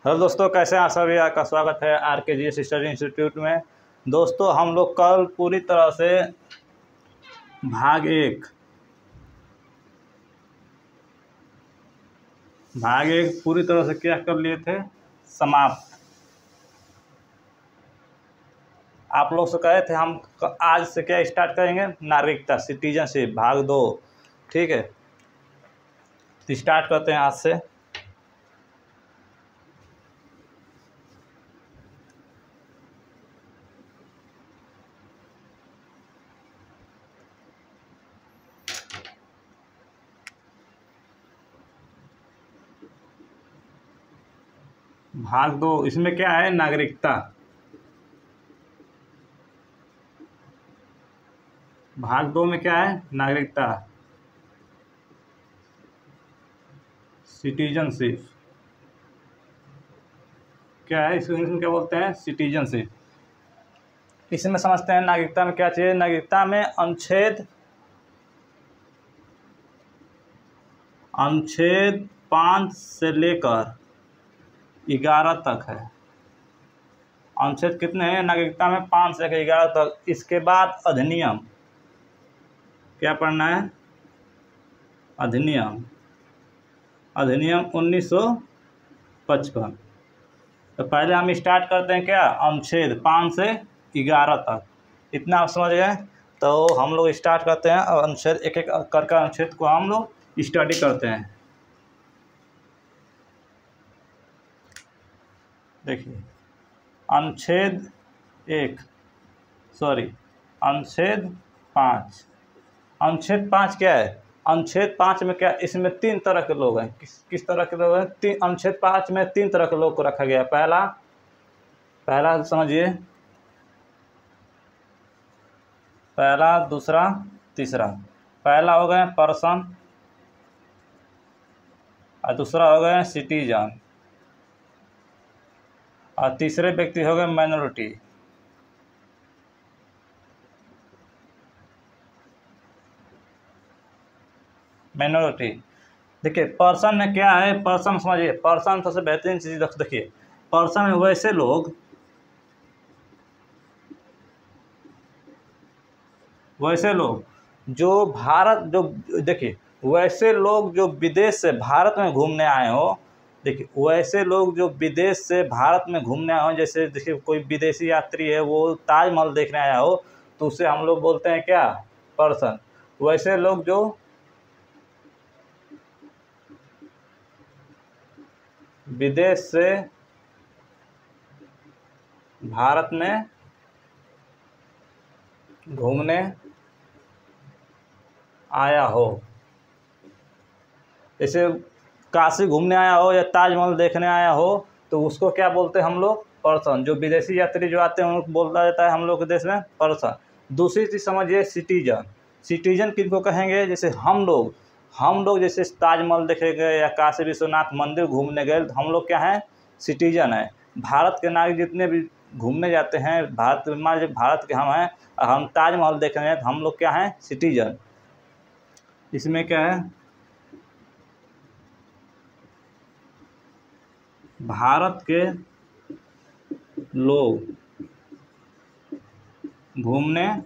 Hello दोस्तों, कैसे हैं आप सभी। आपका स्वागत है RKGS स्टडी इंस्टीट्यूट में। दोस्तों, हम लोग कल पूरी तरह से भाग एक पूरी तरह से क्या कर लिए थे, समाप्त। आप लोग से कहे थे हम आज से क्या स्टार्ट करेंगे, नागरिकता, सिटीजनशिप, भाग 2। ठीक है, तो स्टार्ट करते हैं आज से। भाग 2, इसमें क्या है, नागरिकता। भाग 2 में क्या है, नागरिकता, सिटीजनशिप। क्या है इसको इंग्लिश में क्या बोलते हैं, सिटीजनशिप। इसमें समझते हैं नागरिकता में क्या चाहिए। नागरिकता में अनुच्छेद 5 से लेकर 11 तक है। अनुच्छेद कितने हैं नागरिकता में, 5 से लेकर 11 तक। इसके बाद अधिनियम, क्या पढ़ना है, अधिनियम 1955। तो पहले हम स्टार्ट करते हैं क्या, अनुच्छेद 5 से 11 तक। इतना आप समझ गए। तो हम लोग स्टार्ट करते हैं और अनुच्छेद एक एक करके अनुच्छेद को हम लोग स्टडी करते हैं। देखिए, अनुच्छेद 5। अनुच्छेद 5 क्या है, अनुच्छेद 5 में क्या, इसमें 3 तरह के लोग हैं। किस तरह के लोग हैं, अनुच्छेद 5 में 3 तरह के लोग को रखा गया है। पहला समझिए, पहला, दूसरा, तीसरा। पहला हो गए पर्सन और दूसरा हो गए सिटीजन और तीसरे व्यक्ति हो गए माइनॉरिटी। देखिए, पर्सन में क्या है, पर्सन समझिए। पर्सन सबसे बेहतरीन चीज़ देखिए, पर्सन में वैसे लोग जो भारत, जो देखिए, वैसे लोग जो विदेश से भारत में घूमने आए हो। देखिए, वैसे लोग जो विदेश से भारत में घूमने आए हो, जैसे देखिए कोई विदेशी यात्री है, वो ताजमहल देखने आया हो, तो उसे हम लोग बोलते हैं क्या, पर्सन। वैसे लोग जो विदेश से भारत में घूमने आया हो, जैसे काशी घूमने आया हो या ताजमहल देखने आया हो, तो उसको क्या बोलते हैं हम लोग, पर्सन। जो विदेशी यात्री जो आते हैं उनको बोला जाता है हम लोग के देश में पर्सन। दूसरी चीज़ समझिए, सिटीजन किनको कहेंगे, जैसे हम लोग जैसे ताजमहल देखे गए या काशी विश्वनाथ मंदिर घूमने गए, तो हम लोग क्या हैं, सिटीजन है। भारत के नागरिक जितने भी घूमने जाते हैं, भारत के हम हैं और हम ताजमहल देखने हैं, तो हम लोग क्या हैं, सिटीजन। इसमें क्या है, भारत के लोग घूमने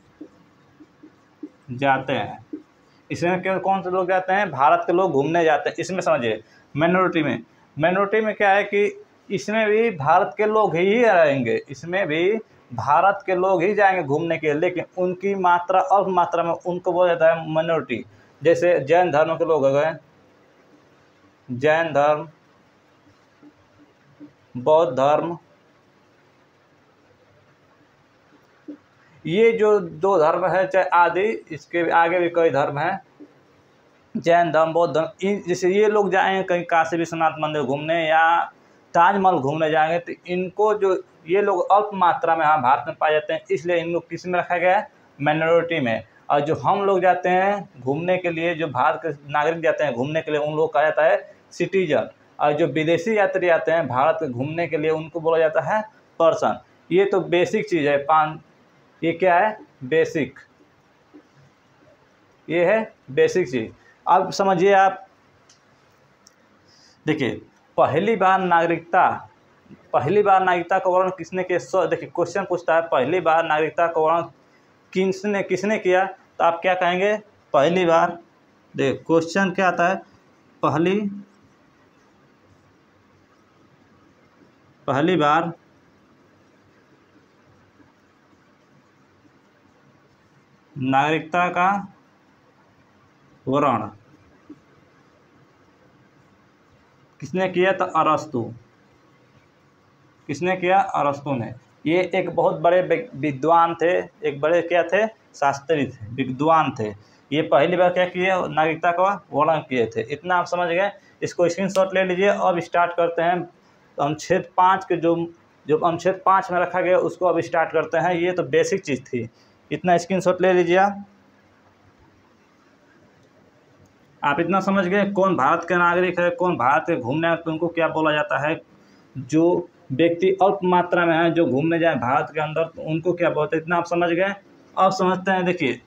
जाते हैं। इसमें क्या, कौन से लोग जाते हैं, भारत के लोग घूमने जाते हैं। इसमें समझिए, माइनॉरिटी में क्या है कि इसमें भी भारत के लोग ही रहेंगे, इसमें भी भारत के लोग ही जाएंगे घूमने के लिए, लेकिन उनकी मात्रा, अल्प मात्रा में, उनको बोला जाता है माइनॉरिटी। जैसे जैन धर्म के लोग हो गए, जैन धर्म, बौद्ध धर्म, ये जो 2 धर्म है, चाहे आदि, इसके आगे भी कई धर्म हैं, जैन धर्म, बौद्ध धर्म। जैसे ये लोग जाएंगे कहीं काशी विश्वनाथ मंदिर घूमने या ताजमहल घूमने जाएंगे, तो इनको जो, ये लोग अल्प मात्रा में यहाँ भारत में पाए जाते हैं, इसलिए इन लोग किस में रखा गया है, माइनॉरिटी में। और जो हम लोग जाते हैं घूमने के लिए, जो भारत के नागरिक जाते हैं घूमने के लिए, उन लोग कहा जाता है सिटीजन। और जो विदेशी यात्री आते हैं भारत के घूमने के लिए, उनको बोला जाता है पर्सन। ये तो बेसिक चीज़ है। ये क्या है, बेसिक, ये है बेसिक चीज़। अब समझिए आप, देखिए, पहली बार नागरिकता पहली बार नागरिकता का वर्णन किसने किया? देखिए क्वेश्चन पूछता है पहली बार नागरिकता का वर्णन किसने किया, तो आप क्या कहेंगे? पहली बार। देख क्वेश्चन क्या आता है, पहली बार नागरिकता का वर्णन किसने किया? तो अरस्तु। किसने किया? अरस्तु ने। ये एक बहुत बड़े विद्वान थे, एक बड़े क्या थे? शास्त्री थे, विद्वान थे। ये पहली बार क्या किए? नागरिकता का वर्णन किए थे। इतना आप समझ गए। इसको स्क्रीनशॉट ले लीजिए। अब स्टार्ट करते हैं अनुच्छेद 5 के जो अनुच्छेद 5 में रखा गया उसको अब स्टार्ट करते हैं। ये तो बेसिक चीज़ थी, इतना स्क्रीनशॉट ले लीजिए आप इतना समझ गए कौन भारत के नागरिक है, कौन भारत के घूमने आए तो उनको क्या बोला जाता है। जो व्यक्ति अल्प मात्रा में है जो घूमने जाए भारत के अंदर तो उनको क्या बोलते हैं। इतना आप समझ गए। अब समझते हैं। देखिए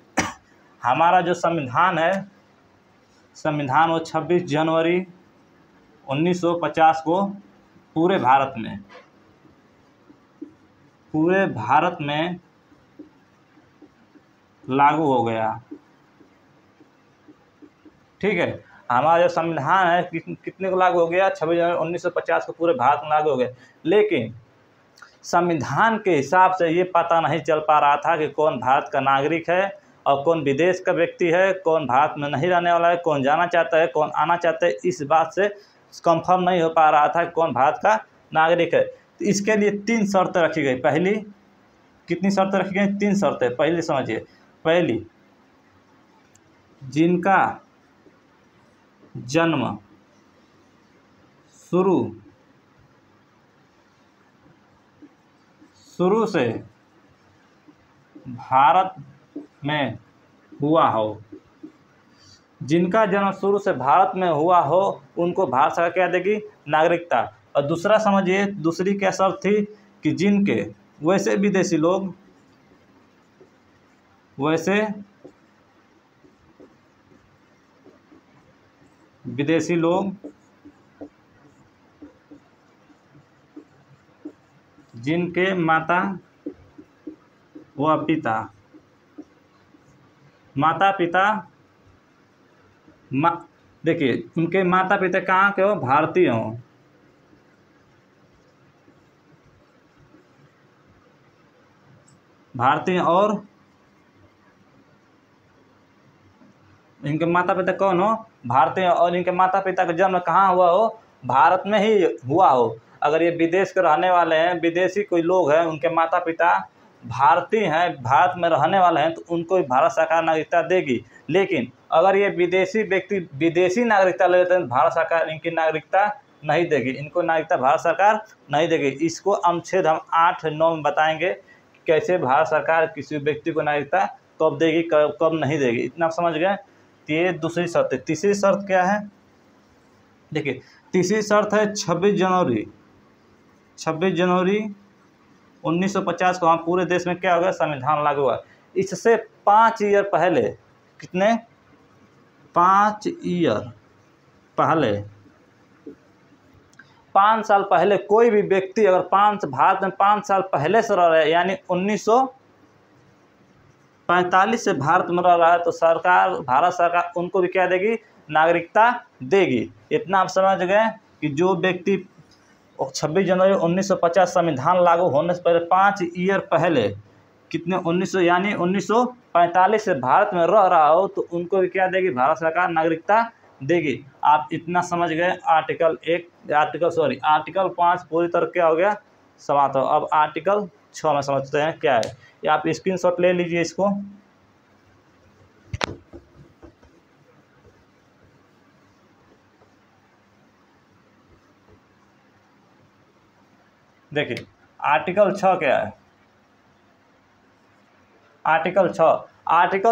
हमारा जो संविधान है, संविधान वो 26 जनवरी 1950 को पूरे भारत में लागू हो गया। ठीक है, हमारा जो संविधान है कितने को लागू हो गया? 26 जनवरी 1950 को पूरे भारत में लागू हो गया। लेकिन संविधान के हिसाब से ये पता नहीं चल पा रहा था कि कौन भारत का नागरिक है और कौन विदेश का व्यक्ति है, कौन भारत में नहीं रहने वाला है, कौन जाना चाहता है, कौन आना चाहता है। इस बात से कंफर्म नहीं हो पा रहा था कि कौन भारत का नागरिक है। तो इसके लिए 3 शर्तें रखी गई। पहली कितनी शर्तें रखी गई? 3 शर्तें। पहली समझिए, पहली जिनका जन्म शुरू से भारत में हुआ हो, जिनका जन्म शुरू से भारत में हुआ हो उनको भारत सरकार क्या देगी? नागरिकता। और दूसरा समझिए, दूसरी क्या शर्त थी कि जिनके वैसे विदेशी लोग जिनके माता पिता देखिए उनके माता पिता कहाँ के हो? भारतीय हो। भारतीय और इनके माता पिता कौन हो? भारतीय। और इनके माता पिता का जन्म कहाँ हुआ हो? भारत में ही हुआ हो। अगर ये विदेश के रहने वाले हैं, विदेशी कोई लोग हैं, उनके माता पिता भारतीय हैं, भारत में रहने वाले हैं, तो उनको भी भारत सरकार नागरिकता देगी। लेकिन अगर ये विदेशी व्यक्ति विदेशी नागरिकता ले लेते हैं तो भारत सरकार इनकी नागरिकता नहीं देगी, इनको नागरिकता भारत सरकार नहीं देगी। इसको अनुच्छेद हम 8-9 में बताएंगे कैसे भारत सरकार किसी व्यक्ति को नागरिकता कब देगी कब नहीं देगी। इतना समझ गए। ये दूसरी शर्त है। तीसरी शर्त क्या है? देखिए तीसरी शर्त है 26 जनवरी 1950 को हम पूरे देश में क्या हो गया? संविधान लागू हुआ। इससे 5 ईयर पहले, कितने? 5 ईयर पहले, 5 साल पहले कोई भी व्यक्ति अगर भारत में 5 साल पहले से रह रहा है, यानी 1945 से भारत में रह रहा है, तो भारत सरकार उनको भी क्या देगी? नागरिकता देगी। इतना आप समझ गए कि जो व्यक्ति 26 जनवरी 1950 संविधान लागू होने से पहले 5 ईयर पहले कितने 1945 से भारत में रह रहा हो तो उनको भी क्या देगी? भारत सरकार नागरिकता देगी। आप इतना समझ गए। आर्टिकल 5 पूरी तरह क्या हो गया? समाप्त हो। अब आर्टिकल 6 में समझते हैं क्या है। ये आप स्क्रीनशॉट ले लीजिए इसको। देखिए आर्टिकल 6 क्या है? आर्टिकल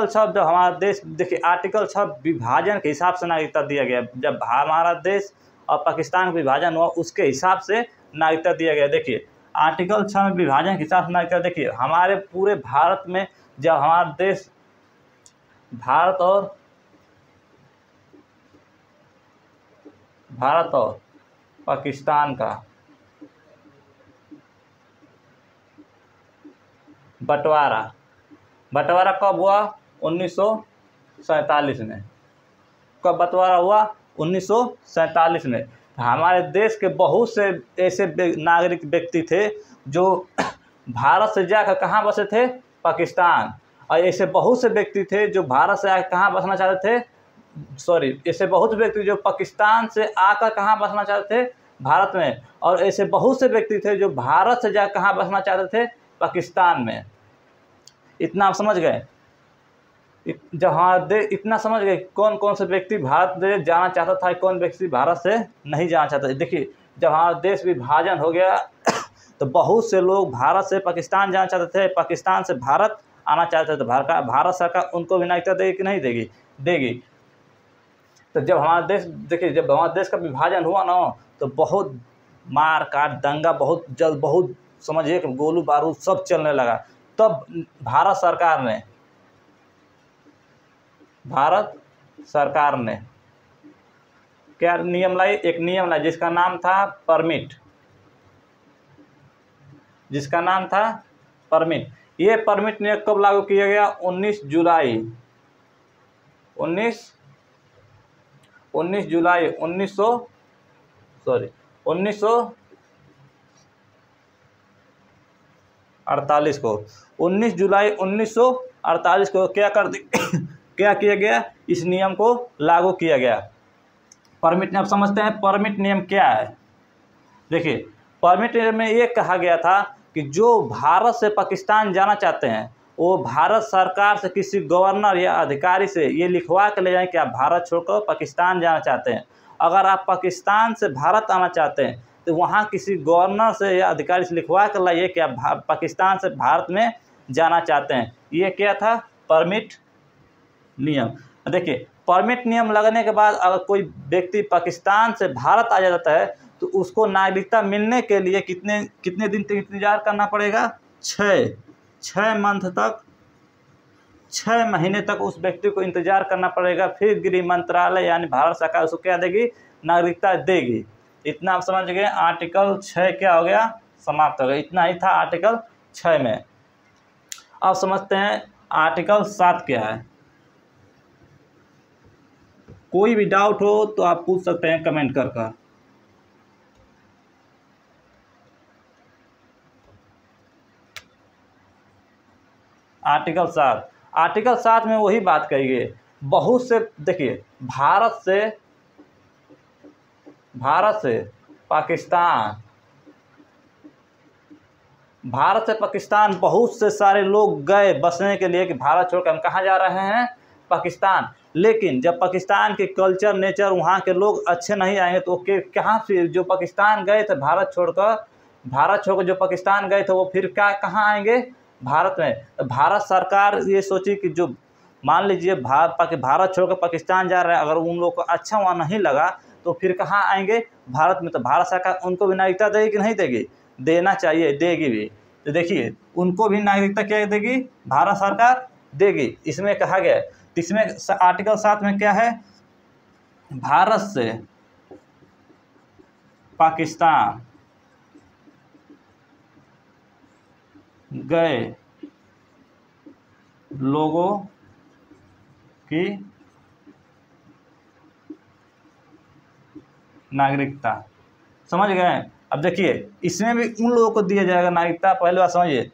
6 जब हमारा देश, देखिए आर्टिकल 6 विभाजन के हिसाब से नागरिकता दिया गया। जब हमारा देश और पाकिस्तान का विभाजन हुआ उसके हिसाब से नागरिकता दिया गया। देखिए आर्टिकल 6 में विभाजन के हिसाब से नागरिकता, देखिए हमारे पूरे भारत में जब हमारा देश भारत और पाकिस्तान का बंटवारा। बंटवारा कब हुआ? 1947 में। कब बंटवारा हुआ? 1947 में। हमारे देश के बहुत से ऐसे नागरिक व्यक्ति थे जो भारत से जाकर कहाँ बसे थे? पाकिस्तान। और ऐसे बहुत से व्यक्ति थे जो भारत से आकर कहाँ बसना चाहते थे? ऐसे बहुत व्यक्ति जो पाकिस्तान से आकर कहाँ बसना चाहते थे? भारत में। और ऐसे बहुत से व्यक्ति थे जो भारत से जाकर कहाँ बसना चाहते थे? पाकिस्तान में। इतना आप समझ गए? इतना समझ गए कौन कौन से व्यक्ति भारत से जाना चाहता था, कौन व्यक्ति भारत से नहीं जाना चाहता था। देखिए, जब हमारा देश विभाजन हो गया तो बहुत से लोग भारत से पाकिस्तान जाना चाहते थे, पाकिस्तान से भारत आना चाहते थे। भारत सरकार उनको भी नागरिकता देगी कि नहीं देगी? देगी। तो जब हमारा देश, देखिए, जब हमारे देश का विभाजन हुआ ना तो बहुत मार काट, दंगा बहुत जल्द, बहुत समझिए कि गोलू बारूद सब चलने लगा। तब भारत सरकार ने क्या नियम लाई? एक नियम लाई जिसका नाम था परमिट, ये परमिट नियम कब लागू किया गया? 19 जुलाई 1948 को। 19 जुलाई 1948 को क्या किया गया? इस नियम को लागू किया गया। परमिट नियम समझते हैं? परमिट नियम क्या है? देखिए, परमिट नियम में ये कहा गया था कि जो भारत से पाकिस्तान जाना चाहते हैं वो भारत सरकार से किसी गवर्नर या अधिकारी से ये लिखवा के ले जाएं कि आप भारत छोड़कर पाकिस्तान जाना चाहते हैं। अगर आप पाकिस्तान से भारत आना चाहते हैं तो वहाँ किसी गवर्नर से या अधिकारी से लिखवा कर लाइए कि आप पाकिस्तान से भारत में जाना चाहते हैं। ये क्या था? परमिट नियम। देखिए, परमिट नियम लगने के बाद अगर कोई व्यक्ति पाकिस्तान से भारत आ जाता है तो उसको नागरिकता मिलने के लिए कितने दिन तक इंतजार करना पड़ेगा? 6 महीने तक उस व्यक्ति को इंतजार करना पड़ेगा। फिर गृह मंत्रालय यानी भारत सरकार उसको क्या देगी? नागरिकता देगी। इतना आप समझ गए? आर्टिकल 6 क्या हो गया? समाप्त हो गया। इतना ही था आर्टिकल 6 में। अब समझते हैं आर्टिकल 7 क्या है। कोई भी डाउट हो तो आप पूछ सकते हैं कमेंट कर। आर्टिकल 7 में वही बात कही गई। बहुत से, देखिए, भारत से पाकिस्तान बहुत से सारे लोग गए बसने के लिए कि भारत छोड़कर हम कहाँ जा रहे हैं? पाकिस्तान। लेकिन जब पाकिस्तान के कल्चर, नेचर, वहाँ के लोग अच्छे नहीं आएंगे तो कहाँ फिर जो पाकिस्तान गए थे भारत छोड़कर जो पाकिस्तान गए थे वो फिर कहाँ आएंगे? भारत में। तो भारत सरकार ये सोची कि जो मान लीजिए भारत छोड़कर पाकिस्तान जा रहे हैं, अगर उन लोगों को अच्छा वहाँ नहीं लगा तो फिर कहाँ आएंगे? भारत में। तो भारत सरकार उनको भी नागरिकता देगी कि नहीं देगी? देना चाहिए, देगी भी। तो देखिए, उनको भी नागरिकता क्या देगी? भारत सरकार देगी। इसमें कहा गया है। इसमें आर्टिकल 7 में क्या है? भारत से पाकिस्तान गए लोगों की नागरिकता। समझ गए? अब देखिए, इसमें भी उन लोगों को दिया जाएगा नागरिकता। पहले बात समझिए,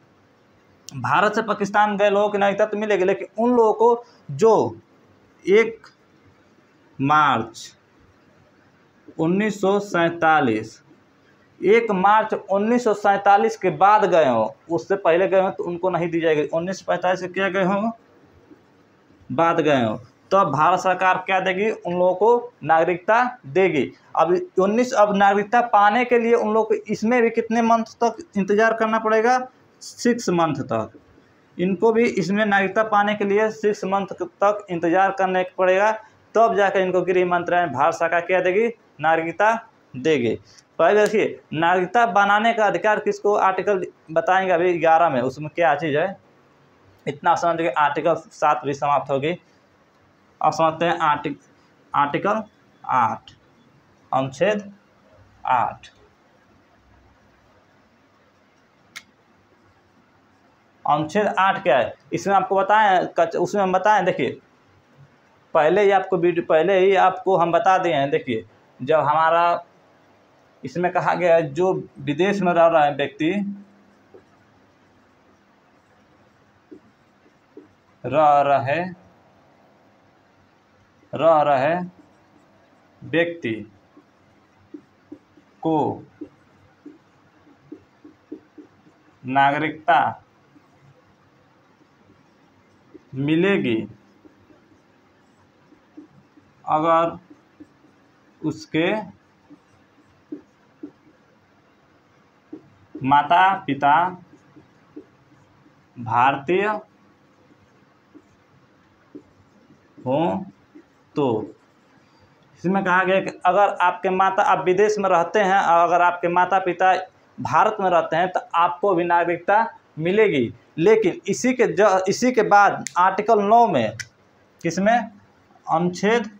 भारत से पाकिस्तान गए लोगों की नागरिकता तो मिलेगी, लेकिन उन लोगों को जो 1 मार्च 1947 के बाद गए हों, उससे पहले गए हों तो उनको नहीं दी जाएगी। 1945 से क्या गए हों? बाद गए हों, तब भारत सरकार क्या देगी? उन लोगों को नागरिकता देगी। अब नागरिकता पाने के लिए उन लोगों को इसमें भी कितने मंथ तक इंतजार करना पड़ेगा? 6 मंथ तक। इनको भी इसमें नागरिकता पाने के लिए 6 मंथ तक इंतजार करने पड़ेगा। तब जाकर इनको गृह मंत्रालय भारत सरकार क्या देगी? नागरिकता देगी। पहले देखिए, नागरिकता बनाने का अधिकार किसको? आर्टिकल बताएंगे अभी 11 में, उसमें क्या चीज़ है। इतना समझ के आर्टिकल 7 भी समाप्त होगी। अब समझते हैं आर्टिकल 8, अनुच्छेद 8। अनुच्छेद 8 क्या है इसमें आपको बताएं, उसमें हम बताएं। देखिए पहले ही आपको हम बता दिए हैं। देखिए जब हमारा इसमें कहा गया है जो विदेश में रह रहा है व्यक्ति रह रहे व्यक्ति को नागरिकता मिलेगी अगर उसके माता पिता भारतीय हों तो। इसमें कहा गया कि अगर आप विदेश में रहते हैं और अगर आपके माता पिता भारत में रहते हैं तो आपको भी नागरिकता मिलेगी। लेकिन इसी के बाद आर्टिकल 9 में, किसमें, अनुच्छेद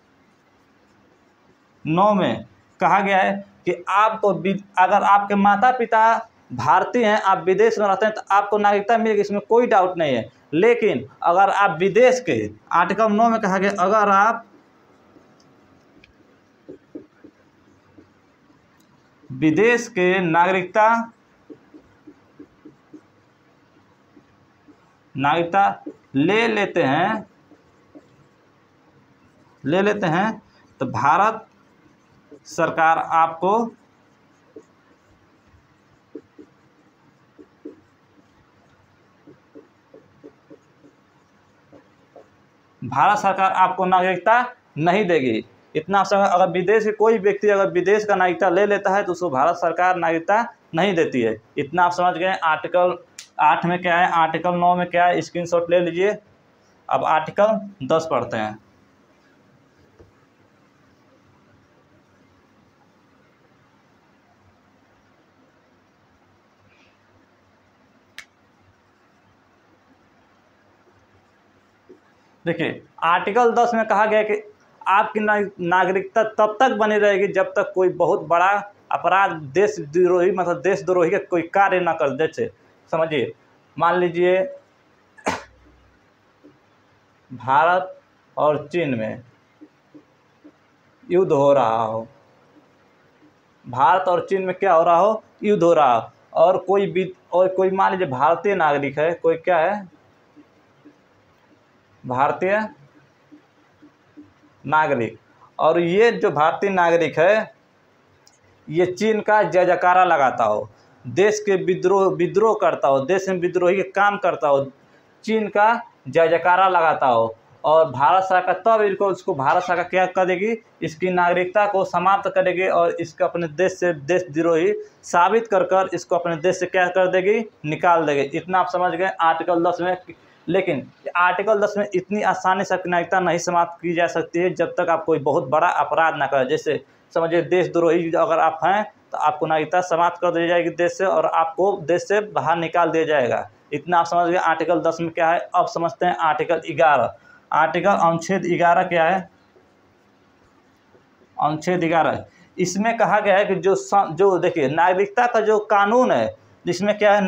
9 में कहा गया है कि आपको अगर आपके माता पिता भारतीय हैं, आप विदेश में रहते हैं तो आपको नागरिकता मिलेगी, इसमें कोई डाउट नहीं है। लेकिन अगर आप विदेश के, आर्टिकल 9 में कहा गया अगर आप विदेश के नागरिकता ले लेते हैं तो भारत सरकार आपको नागरिकता नहीं देगी। इतना समय अगर विदेश के कोई व्यक्ति अगर विदेश का नागरिकता ले लेता है तो उसको भारत सरकार नागरिकता नहीं देती है। इतना आप समझ गए। आर्टिकल 8 में क्या है, आर्टिकल 9 में क्या है, स्क्रीनशॉट ले लीजिए। अब आर्टिकल 10 पढ़ते हैं। देखिए आर्टिकल 10 में कहा गया कि आपकी नागरिकता तब तक बनी रहेगी जब तक कोई बहुत बड़ा अपराध देशद्रोही मतलब देशद्रोही का कोई कार्य न कर। जैसे समझिए, मान लीजिए भारत और चीन में युद्ध हो रहा हो, भारत और चीन में क्या हो रहा हो, युद्ध हो रहा हो, और कोई मान लीजिए भारतीय नागरिक है, कोई क्या है, भारतीय नागरिक, और ये जो भारतीय नागरिक है ये चीन का जय जयकारा लगाता हो, देश के विद्रोह करता हो, देश में विद्रोही के काम करता हो, चीन का जय जयकारा लगाता हो, और भारत सरकार तब उसको भारत सरकार क्या कर देगी, इसकी नागरिकता को समाप्त करेगी और इसको अपने देश से देशद्रोही साबित कर इसको अपने देश से क्या कर देगी, निकाल देगी। इतना आप समझ गए आर्टिकल 10 में। लेकिन आर्टिकल 10 में इतनी आसानी से अपनी नागरिकता नहीं समाप्त की जा सकती है जब तक आप कोई बहुत बड़ा अपराध ना करें। जैसे समझिए देशद्रोही अगर आप हैं तो आपको नागरिकता समाप्त कर दी जाएगी देश से, और आपको देश से बाहर निकाल दिया जाएगा। इतना आप समझ गए आर्टिकल 10 में क्या है। अब समझते हैं आर्टिकल 11। आर्टिकल अनुच्छेद 11 क्या है, अनुच्छेद 11 इसमें कहा गया है कि जो देखिए नागरिकता का जो कानून है, जिसमें क्या है,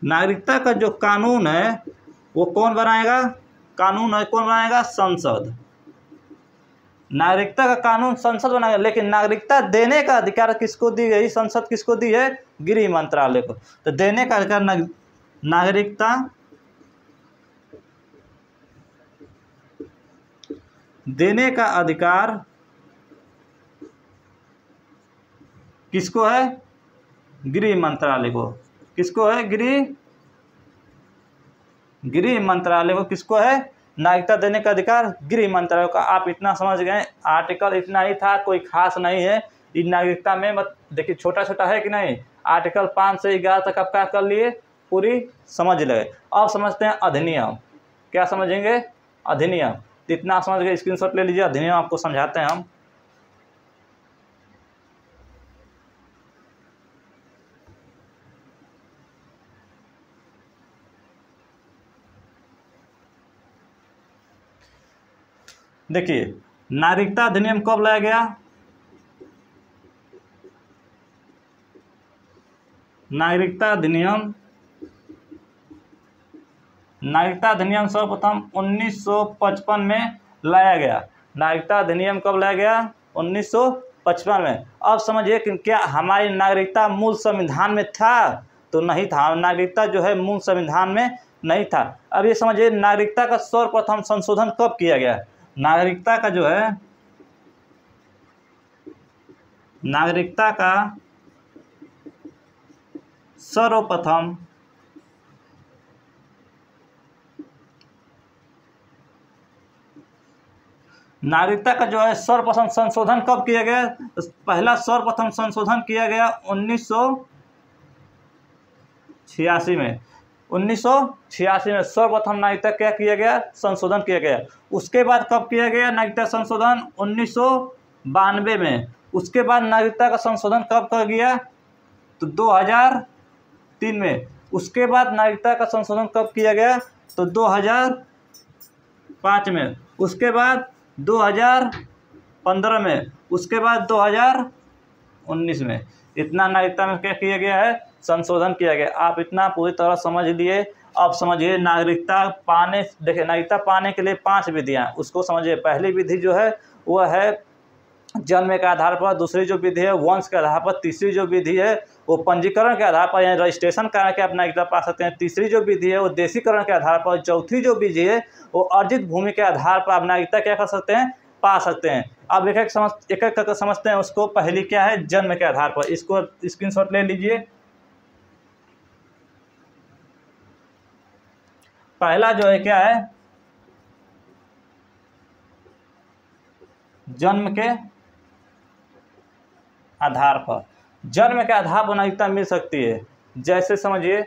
नागरिकता का जो कानून है वो कौन बनाएगा, कानून है कौन बनाएगा, संसद। नागरिकता का कानून संसद बनाएगा, लेकिन नागरिकता देने का अधिकार किसको दी गई, संसद किसको दी है, गृह मंत्रालय को। तो देने का अधिकार नागरिकता देने का अधिकार किसको है, गृह मंत्रालय को। किसको है, गृह मंत्रालय को किसको है, नागरिकता देने का अधिकार गृह मंत्रालय का। आप इतना समझ गए। आर्टिकल इतना ही था, कोई खास नहीं है। इन नागरिकता में मत देखिए छोटा छोटा है कि नहीं। आर्टिकल 5 से 11 तक आप क्या कर लिए, पूरी समझ गए। अब समझते हैं अधिनियम। क्या समझेंगे, अधिनियम। इतना समझ गए, स्क्रीनशॉट ले लीजिए। अधिनियम आपको समझाते हैं हम। देखिए नागरिकता अधिनियम कब लाया गया, नागरिकता अधिनियम सर्वप्रथम 1955 में लाया गया। नागरिकता अधिनियम कब लाया गया? 1955 में। अब समझिए कि क्या हमारी नागरिकता मूल संविधान में था? तो नहीं था। नागरिकता जो है मूल संविधान में नहीं था। अब ये समझिए नागरिकता का सर्वप्रथम संशोधन कब किया गया? नागरिकता का जो है नागरिकता का सर्वप्रथम नागरिकता का जो है सर्वप्रथम संशोधन कब किया गया? पहला सर्वप्रथम संशोधन किया गया 1986 में। 1986 में सर्वप्रथम नागरिकता क्या किया गया? संशोधन किया गया। उसके बाद कब किया गया नागरिकता संशोधन? 1992 में। उसके बाद नागरिकता का संशोधन कब कर गया? तो 2003 में। उसके बाद नागरिकता का संशोधन कब किया गया? तो 2005 में। उसके बाद 2015 में। उसके बाद 2019 में। इतना नागरिकता में क्या किया गया है? संशोधन किया गया। आप इतना पूरी तरह समझ लिए। अब समझिए नागरिकता पाने, देखिए नागरिकता पाने के लिए 5 विधियाँ, उसको समझिए। पहली विधि जो है वह है जन्म के आधार पर, दूसरी जो विधि है वंश के आधार पर, तीसरी जो विधि है वो पंजीकरण के आधार पर यानी रजिस्ट्रेशन करा के आप नागरिकता पा सकते हैं, तीसरी जो विधि है वो देशीकरण के आधार पर, चौथी जो विधि है वो अर्जित भूमि के आधार पर आप नागरिकता क्या कर सकते हैं? पा सकते हैं। अब एक एक करके समझते हैं उसको। पहली क्या है? जन्म के आधार पर। इसको स्क्रीनशॉट ले लीजिए। पहला जो है क्या है? जन्म के आधार पर। जन्म के आधार पर नागरिकता मिल सकती है। जैसे समझिए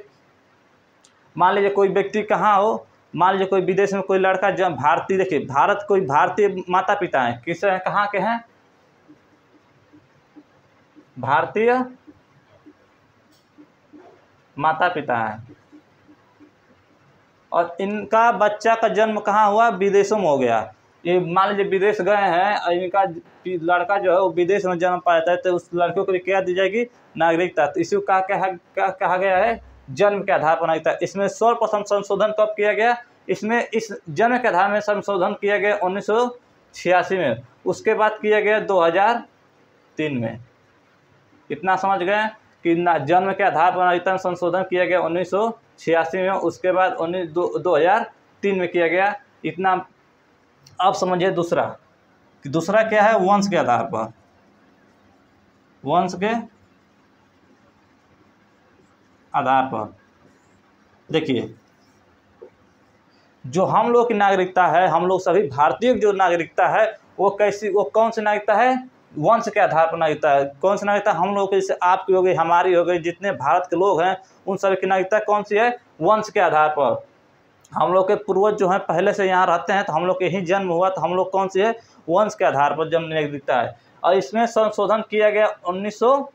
मान लीजिए कोई व्यक्ति कहाँ हो, मान लीजिए कोई विदेश में कोई लड़का जब भारतीय, देखिए भारत कोई भारतीय माता पिता हैं, किस हैं, कहाँ के हैं? भारतीय माता पिता हैं और इनका बच्चा का जन्म कहाँ हुआ? विदेशों में हो गया। ये मान लीजिए विदेश गए हैं और इनका लड़का जो है वो विदेश में जन्म पाया था, तो उस लड़के को क्या दी जाएगी? नागरिकता। तो इसी को कहा गया है जन्म के आधार पर नागरिकता। इसमें सर्वप्रथम संशोधन कब किया गया? इसमें इस जन्म के आधार में संशोधन किया गया 1986 में। उसके बाद किया गया 2003 में। इतना समझ गए कि जन्म के आधार पर नागरिकता संशोधन किया गया 1986 में। उसके बाद 2003 में किया गया। इतना। अब समझिए दूसरा कि दूसरा क्या है? वंश के आधार पर। वंश के आधार पर देखिए जो हम लोग की नागरिकता है, हम लोग सभी भारतीय जो नागरिकता है वो कैसी, वो कौन सी नागरिकता है? वंश के आधार पर नागरिकता है। कौन सी नागरिकता? हम लोग की, जैसे आपकी हो गई, हमारी हो गई, जितने भारत के लोग हैं उन सभी की नागरिकता कौन सी है? वंश के आधार पर। हम लोग के पूर्वज जो हैं पहले से यहाँ रहते हैं तो हम लोग के ही जन्म हुआ, तो हम लोग कौन सी है? वंश के आधार पर जन्म नागरिकता है। और इसमें संशोधन किया गया 1900,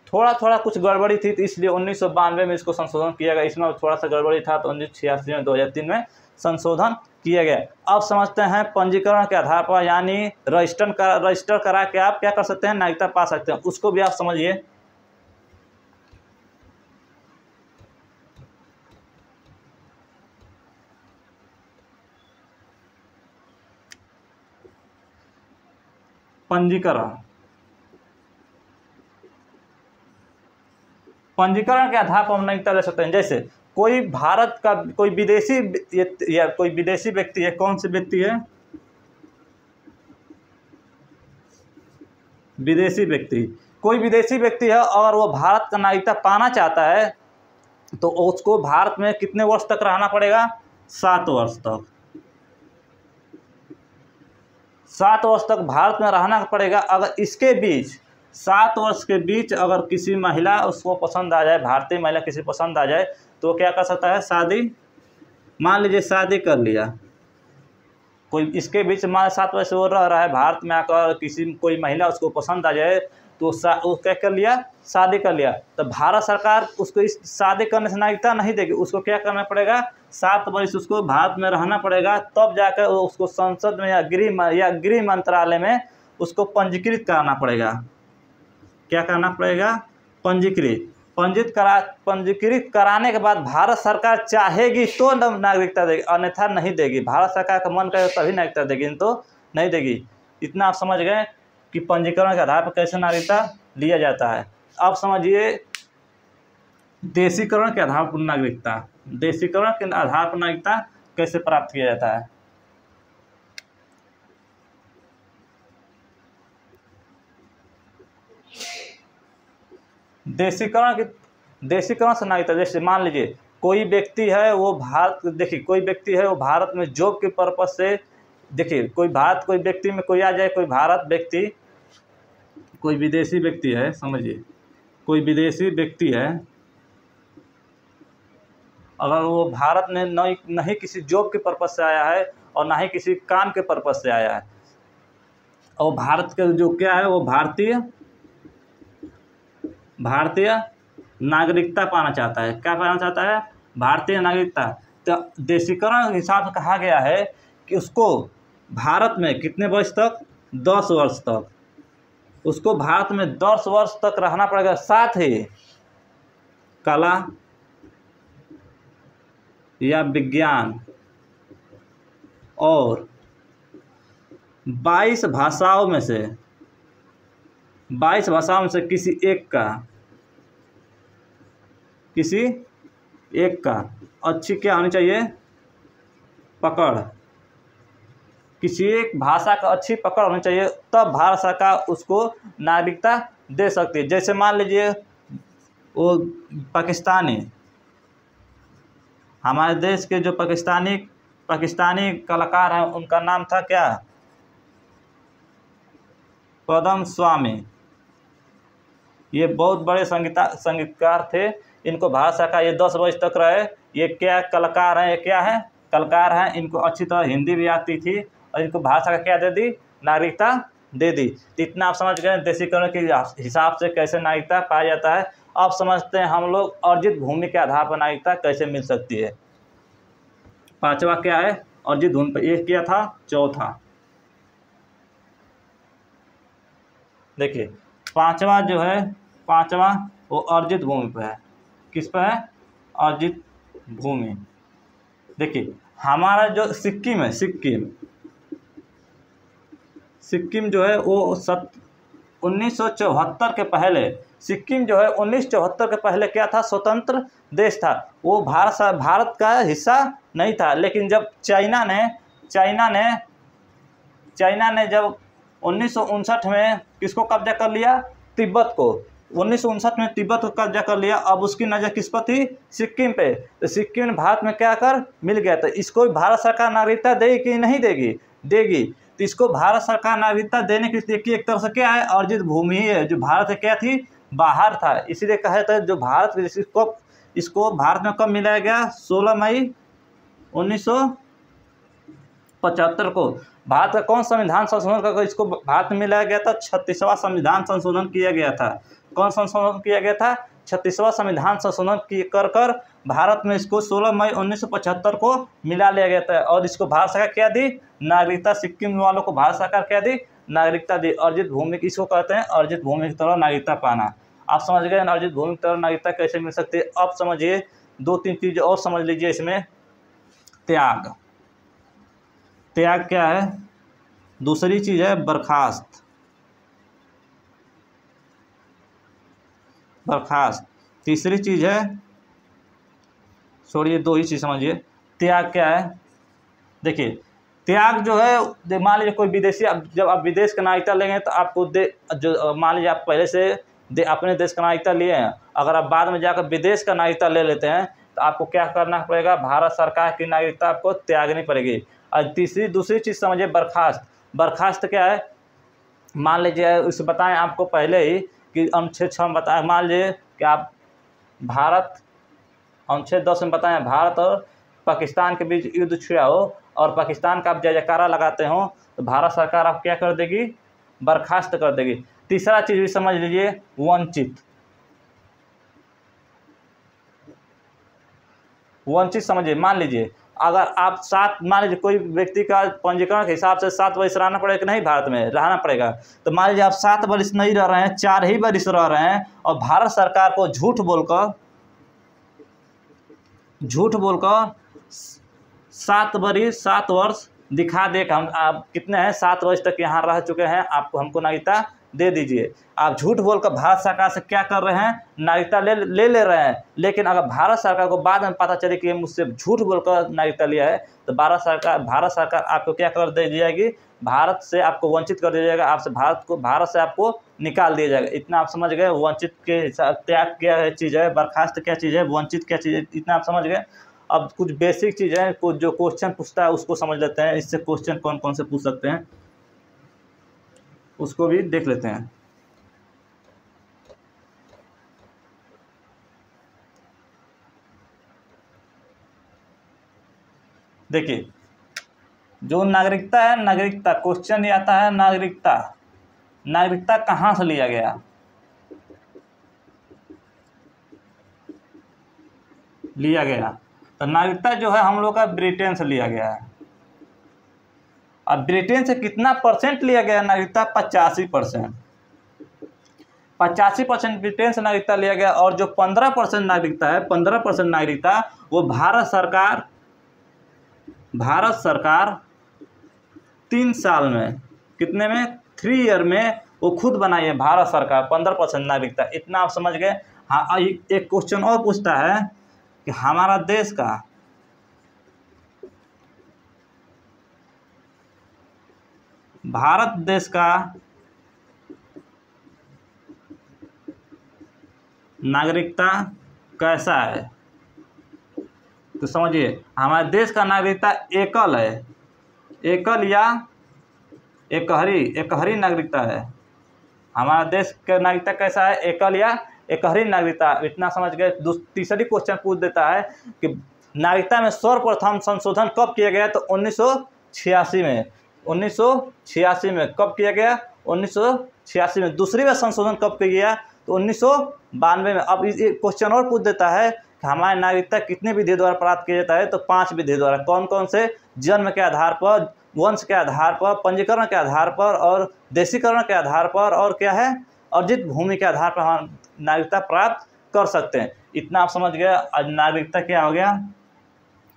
थोड़ा कुछ गड़बड़ी थी तो इसलिए 1992 में इसको संशोधन किया गया। इसमें थोड़ा सा गड़बड़ी था तो 1986 में 2003 में संशोधन किया गया। अब समझते हैं पंजीकरण के आधार पर, यानी रजिस्टर करा के आप क्या कर सकते हैं? नागरिकता पा सकते हैं। उसको भी आप समझिए। पंजीकरण के आधार पर हम नागरिकता ले सकते हैं। जैसे कोई भारत का कोई विदेशी या कोई विदेशी व्यक्ति है। कौन सी व्यक्ति है? विदेशी व्यक्ति। कोई विदेशी व्यक्ति है और वो भारत का नागरिकता पाना चाहता है तो उसको भारत में कितने वर्ष तक रहना पड़ेगा? 7 वर्ष तक। 7 वर्ष तक भारत में रहना पड़ेगा। अगर इसके बीच 7 वर्ष के बीच अगर किसी महिला उसको पसंद आ जाए, भारतीय महिला किसी पसंद आ जाए, तो क्या कर सकता है? शादी, मान लीजिए शादी कर लिया कोई, इसके बीच मान 7 वर्ष वो रह रहा है भारत में, आकर कोई महिला उसको पसंद आ जाए तो वो क्या कर लिया? शादी कर लिया। तो भारत सरकार उसको इस शादी करने से नागरिकता नहीं देगी। उसको क्या करना पड़ेगा? 7 वर्ष उसको भारत में रहना पड़ेगा, तब जाकर उसको संसद में या गृह मंत्रालय में उसको पंजीकृत कराना पड़ेगा। क्या करना पड़ेगा? पंजीकृत कराने के बाद भारत सरकार चाहेगी तो नागरिकता देगी, अन्यथा नहीं देगी। भारत सरकार का मन करे तभी नागरिकता देगी, नहीं तो नहीं देगी। इतना आप समझ गए कि पंजीकरण के आधार पर कैसे नागरिकता लिया जाता है। अब समझिए देशीकरण के आधार पर नागरिकता, देशीकरण के आधार पर नागरिकता कैसे प्राप्त किया जाता है। देशीकरण से नागरिकता, जैसे मान लीजिए कोई व्यक्ति है वो भारत में जॉब के पर्पज से, देखिए कोई व्यक्ति में कोई आ जाए, कोई भारत व्यक्ति, कोई विदेशी व्यक्ति है, समझिए कोई विदेशी व्यक्ति है, अगर वो भारत में नहीं किसी जॉब के पर्पज से आया है और ना ही किसी काम के पर्पज से आया है, और भारत के जो क्या है वो भारतीय नागरिकता पाना चाहता है। क्या पाना चाहता है? भारतीय नागरिकता। तो देशीकरण हिसाब से कहा गया है कि उसको भारत में कितने वर्ष तक? 10 वर्ष तक उसको भारत में 10 वर्ष तक रहना पड़ेगा। साथ ही कला या विज्ञान और 22 भाषाओं में से किसी एक का अच्छी क्या होनी चाहिए? पकड़। किसी एक भाषा का अच्छी पकड़ होनी चाहिए, तब भारत सरकार उसको नागरिकता दे सकती है। जैसे मान लीजिए वो पाकिस्तानी, हमारे देश के जो पाकिस्तानी कलाकार हैं उनका नाम था क्या? पद्म स्वामी। ये बहुत बड़े संगीतकार थे। इनको भारत सरकार ये 10 वर्ष तक रहे। ये क्या कलाकार हैं? ये क्या है? कलाकार हैं। इनको अच्छी तरह हिंदी भी आती थी और इनको भारत सरकार क्या दे दी? नागरिकता दे दी। तो इतना आप समझ गए देशीकरण के हिसाब से कैसे नागरिकता पाया जाता है। अब समझते हैं हम लोग अर्जित भूमि के आधार पर नागरिकता कैसे मिल सकती है। पांचवा क्या है? अर्जित भूमि पर। एक क्या था? चौथा। देखिए पांचवा वो अर्जित भूमि पर है। किस पर है? अर्जित भूमि। देखिए हमारा जो सिक्किम है, सिक्किम जो है वो 1974 के पहले, सिक्किम जो है 1974 के पहले क्या था? स्वतंत्र देश था। वो भारत का हिस्सा नहीं था। लेकिन जब चाइना ने जब 1959 में किसको कब्जा कर लिया? तिब्बत को। 1959 में तिब्बत को कब्जा कर लिया। अब उसकी नज़र किस पर थी? सिक्किम पे। तो सिक्किम भारत में क्या कर मिल गया। तो इसको भारत सरकार नागरिकता देगी कि नहीं देगी? देगी। तो इसको भारत सरकार नागरिकता देने की एक तरह से क्या है? अर्जित भूमि है, जो भारत से क्या थी? बाहर था। इसीलिए कहा जाता है जो भारत इसको भारत में कब मिलाया गया? 16 मई 1975 को। भारत का कौन संविधान संशोधन कर इसको भारत में मिलाया गया था? 36वां संविधान संशोधन किया गया था। कौन संशोधन किया गया था? 36वां संविधान संशोधन कर भारत में इसको 16 मई 1975 को मिला लिया गया था। और इसको भारत सरकार क्या दी? नागरिकता। सिक्किम वालों को भारत सरकार क्या दी? नागरिकता दी। अर्जित भूमि किसको कहते हैं? अर्जित भूमि की तरह नागरिकता पाना। आप समझ गए अर्जित भूमि की तरह नागरिकता कैसे मिल सकती है। अब समझिए 2-3 चीज़ें और समझ लीजिए इसमें। त्याग क्या है? दूसरी चीज़ है बर्खास्त। तीसरी चीज़ है, छोड़िए 2 ही चीज़ समझिए। त्याग क्या है? देखिए त्याग जो है, मान लीजिए कोई विदेशी, जब आप विदेश का नागरिकता लेंगे तो आपको जो मान लीजिए आप पहले से अपने देश का नागरिकता लिए हैं, अगर आप बाद में जाकर विदेश का नागरिकता ले लेते हैं तो आपको क्या करना पड़ेगा? भारत सरकार की नागरिकता आपको त्यागनी पड़ेगी। और दूसरी चीज़ समझिए बर्खास्त क्या है? मान लीजिए उसे बताएं आपको पहले ही कि अनुच्छेद 6 में बताएं। मान लीजिए कि आप अनुच्छेद 10 में बताएं भारत और पाकिस्तान के बीच युद्ध छिड़ा हो और पाकिस्तान का आप जयकारा लगाते हो, तो भारत सरकार आप क्या कर देगी? बर्खास्त कर देगी। तीसरा चीज़ भी समझ लीजिए, वंचित समझिए। मान लीजिए अगर आप 7 मान लीजिए कोई व्यक्ति का पंजीकरण के हिसाब से 7 वर्ष रहना पड़ेगा कि नहीं, भारत में रहना पड़ेगा। तो मान लीजिए आप 7 वर्ष नहीं रह रहे हैं, 4 ही वर्ष रह रहे हैं और भारत सरकार को झूठ बोलकर 7 वर्ष दिखा दे कि हम आप कितने हैं 7 वर्ष तक यहाँ रह चुके हैं, आपको हमको नागरिकता दे दीजिए। आप झूठ बोलकर भारत सरकार से क्या कर रहे हैं, नागरिकता ले रहे हैं। लेकिन अगर भारत सरकार को बाद में पता चले कि मुझसे झूठ बोलकर नागरिकता लिया है, तो भारत सरकार आपको क्या कर दे जाएगी, भारत से आपको वंचित कर दिया जाएगा, भारत से आपको निकाल दिया जाएगा। इतना आप समझ गए। वंचित के हिसाब त्याग क्या चीज़ है, बर्खास्त क्या चीज़ है, वंचित क्या चीज़ है, इतना आप समझ गए। अब कुछ बेसिक चीज़ें, कुछ जो क्वेश्चन पूछता है उसको समझ लेते हैं। इससे क्वेश्चन कौन कौन से पूछ सकते हैं उसको भी देख लेते हैं। देखिए, जो नागरिकता है, नागरिकता क्वेश्चन ये आता है, नागरिकता कहाँ से लिया गया। तो नागरिकता जो है हम लोग का ब्रिटेन से लिया गया है। अब ब्रिटेन से कितना % लिया गया नागरिकता, 85%। 85% ब्रिटेन से नागरिकता लिया गया। और जो 15% नागरिकता है, 15% नागरिकता वो भारत सरकार 3 साल में, कितने में, 3 ईयर में वो खुद बनाई है भारत सरकार 15% नागरिकता। इतना आप समझ गए। हाँ, एक क्वेश्चन और पूछता है कि हमारा देश का भारत देश का नागरिकता कैसा है। तो समझिए, हमारे देश का नागरिकता एकल है, एकल या एकहरी नागरिकता है। हमारा देश का नागरिकता कैसा है, एकल या एकहरी नागरिकता। इतना समझ गए। तीसरी क्वेश्चन पूछ देता है कि नागरिकता में सर्वप्रथम संशोधन कब किया गया। तो 1986 में। 1986 में कब किया गया, 1986 में। दूसरी बार संशोधन कब किया गया, तो 1992 में। अब ये क्वेश्चन और पूछ देता है कि हमारी नागरिकता कितने विधि द्वारा प्राप्त किया जाता है। तो 5 विधि द्वारा। कौन कौन से, जन्म के आधार पर, वंश के आधार पर, पंजीकरण के आधार पर और देशीकरण के आधार पर, और क्या है, अर्जित भूमि के आधार पर हम नागरिकता प्राप्त कर सकते हैं। इतना आप समझ गए। आज नागरिकता क्या हो गया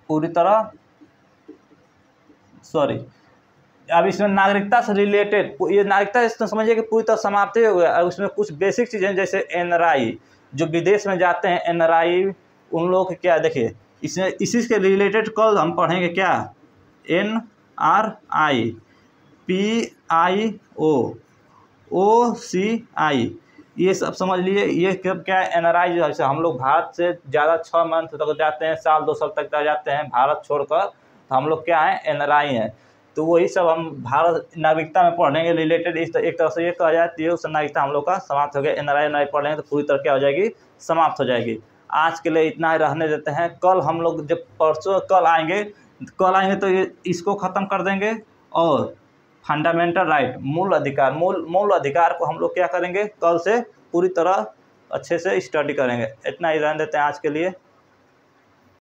पूरी तरह, अब इसमें नागरिकता से रिलेटेड, ये नागरिकता इसमें समझिए कि पूरी तरह समाप्त हो गया। अब इसमें कुछ बेसिक चीज़ें जैसे NRI, जो विदेश में जाते हैं NRI, उन लोगों के क्या, देखिए इसमें इसी के रिलेटेड कल हम पढ़ेंगे क्या, NRI, PIO, OCI, ये सब समझ लिए। ये क्या है, NRI जो है, हम लोग भारत से ज़्यादा 6 मंथ तक जाते हैं, साल 2 साल तक जाते हैं भारत छोड़कर, तो हम लोग क्या हैं, NRI हैं। तो वही सब हम भारत नागरिकता में पढ़ेंगे रिलेटेड। इस एक तरह से ये कहा जाए तो ये उस नागरिकता हम लोग का समाप्त हो गया। NRI पढ़ लेंगे तो पूरी तरह क्या हो जाएगी, समाप्त हो जाएगी। आज के लिए इतना ही रहने देते हैं। कल हम लोग जब कल आएंगे तो ये इसको ख़त्म कर देंगे। और फंडामेंटल राइट, मूल अधिकार को हम लोग क्या करेंगे, कल से पूरी तरह अच्छे से स्टडी करेंगे। इतना ही रहने देते हैं आज के लिए।